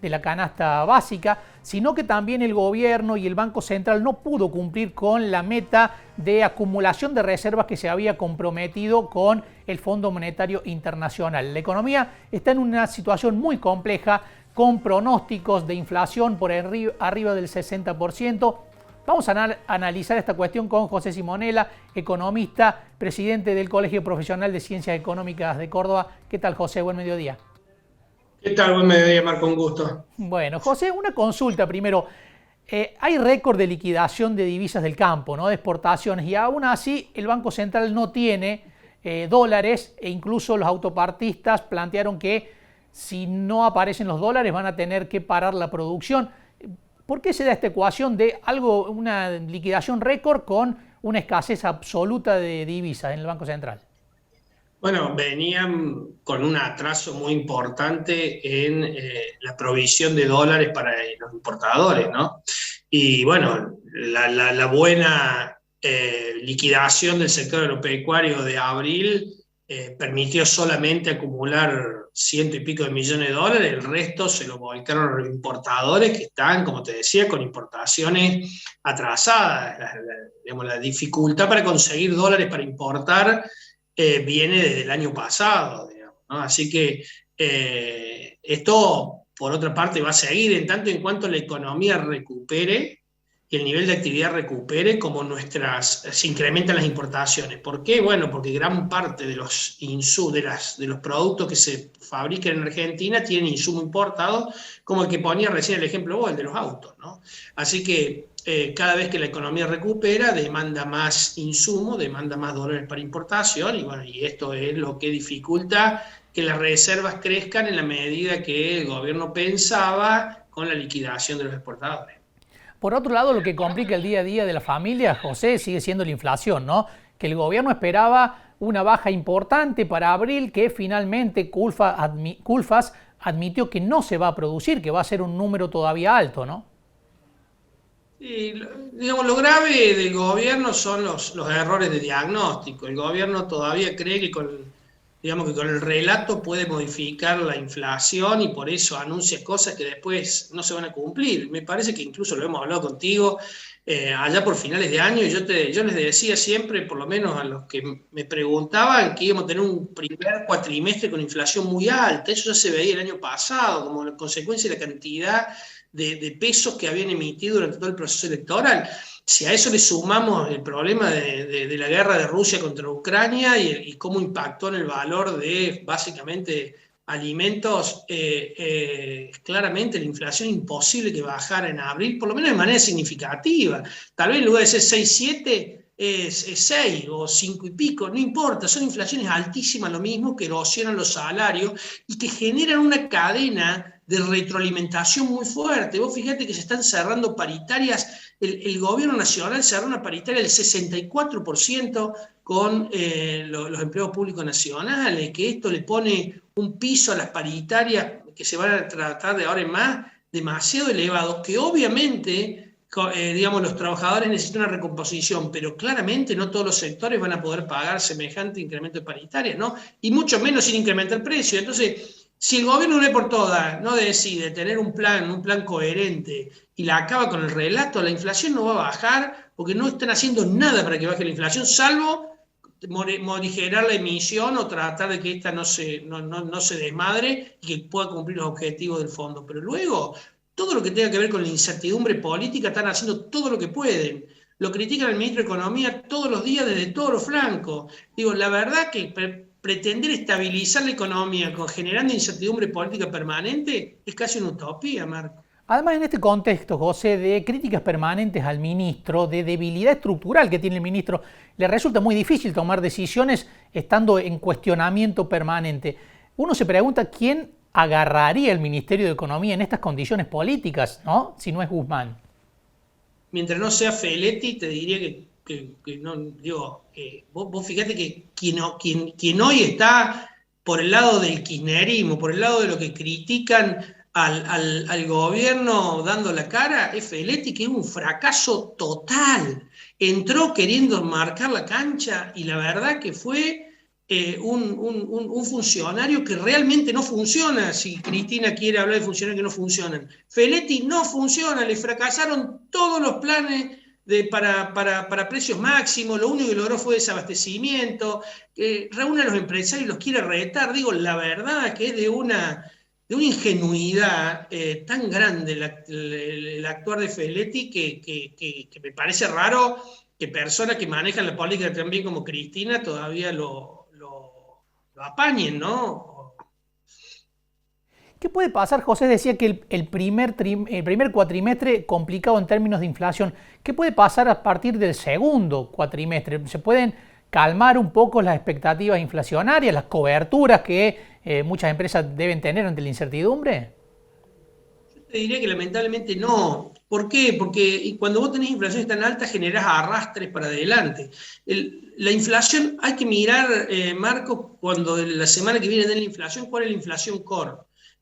de la canasta básica, sino que también el gobierno y el Banco Central no pudo cumplir con la meta de acumulación de reservas que se había comprometido con el Fondo Monetario Internacional. La economía está en una situación muy compleja, con pronósticos de inflación por arriba del 60%. Vamos a analizar esta cuestión con José Simonella, economista, presidente del Colegio Profesional de Ciencias Económicas de Córdoba. ¿Qué tal, José? Buen mediodía. ¿Qué tal? Buen mediodía, Marco, un gusto. Bueno, José, una consulta primero. Hay récord de liquidación de divisas del campo, ¿no? De exportaciones, y aún así el Banco Central no tiene dólares, e incluso los autopartistas plantearon que si no aparecen los dólares van a tener que parar la producción. ¿Por qué se da esta ecuación de una liquidación récord con una escasez absoluta de divisas en el Banco Central? Bueno, venían con un atraso muy importante en la provisión de dólares para los importadores, ¿no? Y bueno, la buena liquidación del sector agropecuario de abril permitió solamente acumular ciento y pico de millones de dólares, el resto se lo volcaron a los importadores que están, como te decía, con importaciones atrasadas. Digamos, la dificultad para conseguir dólares para importar viene desde el año pasado, digamos, ¿no? Así que esto, por otra parte, va a seguir en tanto en cuanto la economía recupere y el nivel de actividad recupere, como se incrementan las importaciones. ¿Por qué? Bueno, porque gran parte de de los productos que se fabrican en Argentina tienen insumo importado, como el que ponía recién el ejemplo vos, el de los autos, ¿no? Así que cada vez que la economía recupera, demanda más insumo, demanda más dólares para importación, y bueno, y esto es lo que dificulta que las reservas crezcan en la medida que el gobierno pensaba con la liquidación de los exportadores. Por otro lado, lo que complica el día a día de la familia, José, sigue siendo la inflación, ¿no? Que el gobierno esperaba una baja importante para abril, que finalmente Culfas admitió que no se va a producir, que va a ser un número todavía alto, ¿no? Y, digamos, lo grave del gobierno son los errores de diagnóstico. El gobierno todavía cree que digamos, que con el relato puede modificar la inflación y por eso anuncia cosas que después no se van a cumplir. Me parece que incluso lo hemos hablado contigo allá por finales de año, y yo les decía siempre, por lo menos a los que me preguntaban, que íbamos a tener un primer cuatrimestre con inflación muy alta. Eso ya se veía el año pasado, como consecuencia de la cantidad de pesos que habían emitido durante todo el proceso electoral. Si a eso le sumamos el problema de la guerra de Rusia contra Ucrania y cómo impactó en el valor de básicamente alimentos, claramente la inflación imposible que bajara en abril, por lo menos de manera significativa. Tal vez en lugar de ser 6 7 es 6 o 5 y pico, no importa, son inflaciones altísimas, lo mismo que erosionan los salarios y que generan una cadena de retroalimentación muy fuerte. Vos fíjate que se están cerrando paritarias, el gobierno nacional cerró una paritaria del 64% con los empleados públicos nacionales, que esto le pone un piso a las paritarias que se van a tratar de ahora en más demasiado elevados, que obviamente digamos, los trabajadores necesitan una recomposición, pero claramente no todos los sectores van a poder pagar semejante incremento de paritarias, ¿no? Y mucho menos sin incrementar el precio. Entonces, si el gobierno una vez por todas no decide tener un plan coherente y la acaba con el relato, la inflación no va a bajar porque no están haciendo nada para que baje la inflación, salvo morigerar la emisión o tratar de que esta no se desmadre y que pueda cumplir los objetivos del fondo. Pero luego, todo lo que tenga que ver con la incertidumbre política, están haciendo todo lo que pueden. Lo critican al ministro de Economía todos los días desde todos los flancos. Digo, la verdad que pretender estabilizar la economía generando incertidumbre política permanente es casi una utopía, Marco. Además, en este contexto, José, de críticas permanentes al ministro, de debilidad estructural que tiene el ministro, le resulta muy difícil tomar decisiones estando en cuestionamiento permanente. Uno se pregunta quién agarraría el Ministerio de Economía en estas condiciones políticas, ¿no? Si no es Guzmán. Mientras no sea Feletti, te diría que no, digo, vos fíjate que quien hoy está por el lado del kirchnerismo, por el lado de lo que critican al gobierno dando la cara, es Feletti, que es un fracaso total. Entró queriendo marcar la cancha y la verdad que fue un funcionario que realmente no funciona, si Cristina quiere hablar de funcionarios que no funcionan. Feletti no funciona, le fracasaron todos los planes para precios máximos, lo único que logró fue desabastecimiento, reúne a los empresarios y los quiere retar. Digo, la verdad que es de una ingenuidad tan grande el actuar de Feletti que me parece raro que personas que manejan la política tan bien como Cristina todavía lo apañen, ¿no? ¿Qué puede pasar? José decía que el primer cuatrimestre complicado en términos de inflación. ¿Qué puede pasar a partir del segundo cuatrimestre? ¿Se pueden calmar un poco las expectativas inflacionarias, las coberturas que muchas empresas deben tener ante la incertidumbre? Yo te diría que lamentablemente no. ¿Por qué? Porque cuando vos tenés inflaciones tan altas generás arrastres para adelante. La inflación, hay que mirar, Marco, cuando la semana que viene den la inflación, cuál es la inflación core,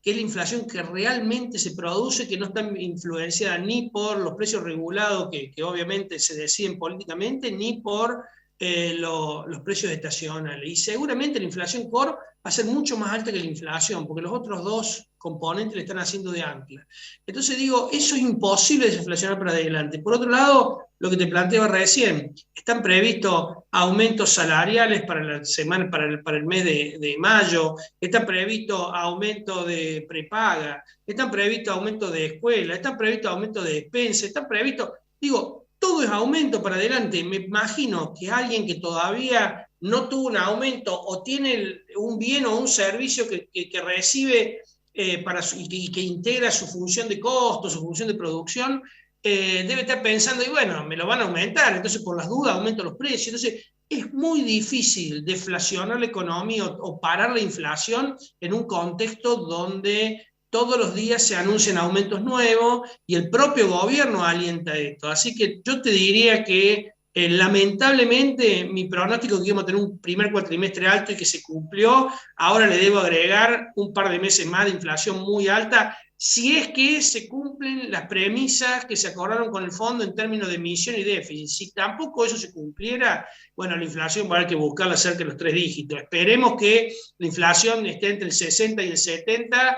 que es la inflación que realmente se produce, que no está influenciada ni por los precios regulados que obviamente se deciden políticamente, ni por los precios estacionales. Y seguramente la inflación core va a ser mucho más alta que la inflación, porque los otros dos componentes le están haciendo de ancla. Entonces digo, eso es imposible desinflacionar para adelante. Por otro lado, lo que te planteaba recién, están previstos aumentos salariales para la semana, para el mes de mayo, están previstos aumentos de prepaga, están previstos aumentos de escuela, están previstos aumentos de despensa, están previstos, digo, todo es aumento para adelante. Me imagino que alguien que todavía no tuvo un aumento o tiene un bien o un servicio que recibe y que integra su función de costo, su función de producción, debe estar pensando, y bueno, me lo van a aumentar, entonces por las dudas aumento los precios. Entonces es muy difícil deflacionar la economía o parar la inflación en un contexto donde todos los días se anuncian aumentos nuevos y el propio gobierno alienta esto. Así que yo te diría que lamentablemente mi pronóstico que íbamos a tener un primer cuatrimestre alto y que se cumplió, ahora le debo agregar un par de meses más de inflación muy alta, si es que se cumplen las premisas que se acordaron con el fondo en términos de emisión y déficit. Si tampoco eso se cumpliera, bueno, la inflación va a haber que buscarla cerca de los 3 dígitos. Esperemos que la inflación esté entre el 60 y el 70,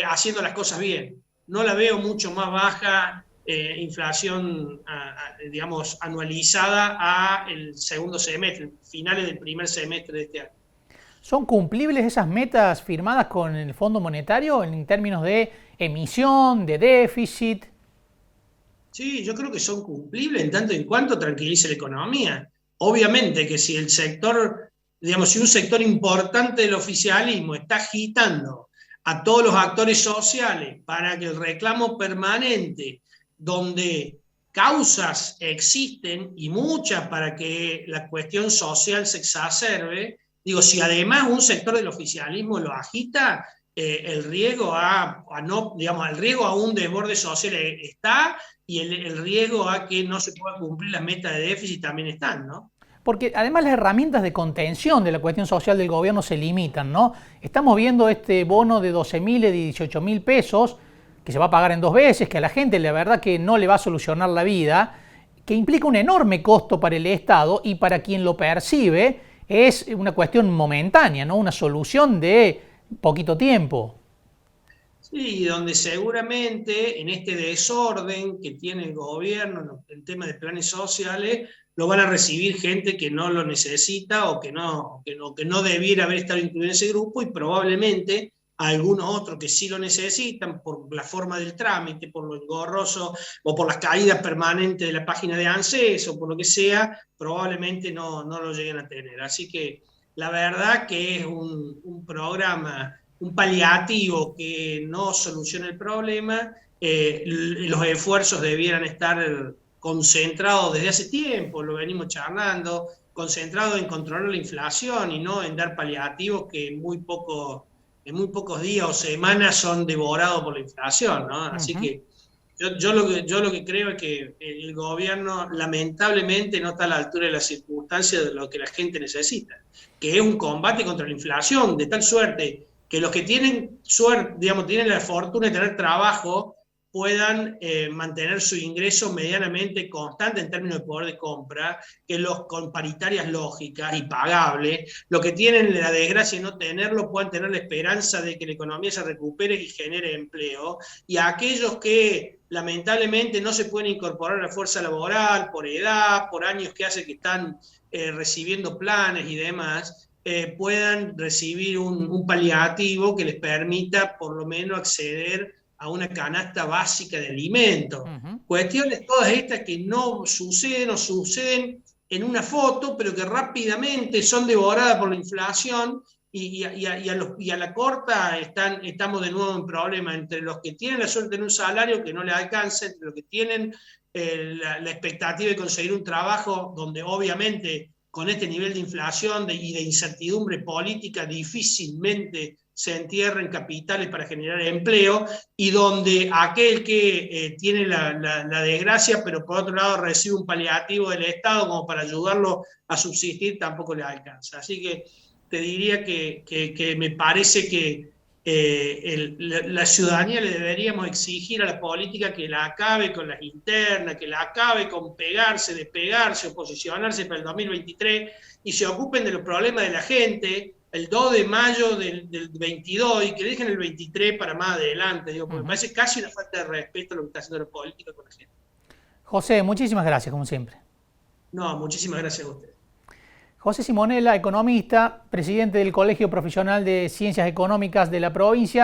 haciendo las cosas bien. No la veo mucho más baja inflación, digamos, anualizada a el segundo semestre, finales del primer semestre de este año. ¿Son cumplibles esas metas firmadas con el Fondo Monetario en términos de emisión, de déficit? Sí, yo creo que son cumplibles en tanto y en cuanto tranquilice la economía. Obviamente que si el sector, digamos, si un sector importante del oficialismo está agitando a todos los actores sociales para que el reclamo permanente, donde causas existen y muchas para que la cuestión social se exacerbe, digo, si además un sector del oficialismo lo agita, el riesgo no, digamos, el riesgo a un desborde social está y el riesgo a que no se pueda cumplir las metas de déficit también están, ¿no? Porque además las herramientas de contención de la cuestión social del gobierno se limitan, ¿no? Estamos viendo este bono de 12.000 y de 18.000 pesos, que se va a pagar en 2 veces, que a la gente la verdad que no le va a solucionar la vida, que implica un enorme costo para el Estado y para quien lo percibe es una cuestión momentánea, ¿no? Una solución de poquito tiempo. Sí, donde seguramente en este desorden que tiene el gobierno en tema de planes sociales, lo van a recibir gente que no lo necesita o que no debiera haber estado incluido en ese grupo y probablemente algunos otros que sí lo necesitan por la forma del trámite, por lo engorroso o por las caídas permanentes de la página de ANSES o por lo que sea, probablemente no lo lleguen a tener. Así que la verdad que es un programa, un paliativo que no soluciona el problema. Los esfuerzos debieran estar concentrados desde hace tiempo, lo venimos charlando, concentrados en controlar la inflación y no en dar paliativos que en muy pocos días o semanas son devorados por la inflación, ¿no? Así que yo lo que creo es que el gobierno lamentablemente no está a la altura de las circunstancias de lo que la gente necesita, que es un combate contra la inflación, de tal suerte que los que tienen suerte, digamos, tienen la fortuna de tener trabajo, puedan mantener su ingreso medianamente constante en términos de poder de compra, que los con paritarias lógicas y pagables, lo que tienen la desgracia de no tenerlo, puedan tener la esperanza de que la economía se recupere y genere empleo, y a aquellos que lamentablemente no se pueden incorporar a la fuerza laboral por edad, por años que hace que están recibiendo planes y demás, puedan recibir un paliativo que les permita por lo menos acceder a una canasta básica de alimentos. Cuestiones todas estas que no suceden o suceden en una foto, pero que rápidamente son devoradas por la inflación y a la corta estamos de nuevo en problema entre los que tienen la suerte de tener un salario que no les alcanza, entre los que tienen la expectativa de conseguir un trabajo donde obviamente con este nivel de inflación y de incertidumbre política difícilmente se entierren capitales para generar empleo, y donde aquel que tiene la desgracia, pero por otro lado recibe un paliativo del Estado como para ayudarlo a subsistir, tampoco le alcanza. Así que te diría que me parece que la ciudadanía le deberíamos exigir a la política que la acabe con las internas, que la acabe con pegarse, despegarse o posicionarse para el 2023 y se ocupen de los problemas de la gente el 2 de mayo del 22 y que dejen el 23 para más adelante. Digo, porque me parece casi una falta de respeto lo que está haciendo la política con la gente. José, muchísimas gracias, como siempre. No, muchísimas gracias a usted. José Simonella, economista, presidente del Colegio Profesional de Ciencias Económicas de la provincia.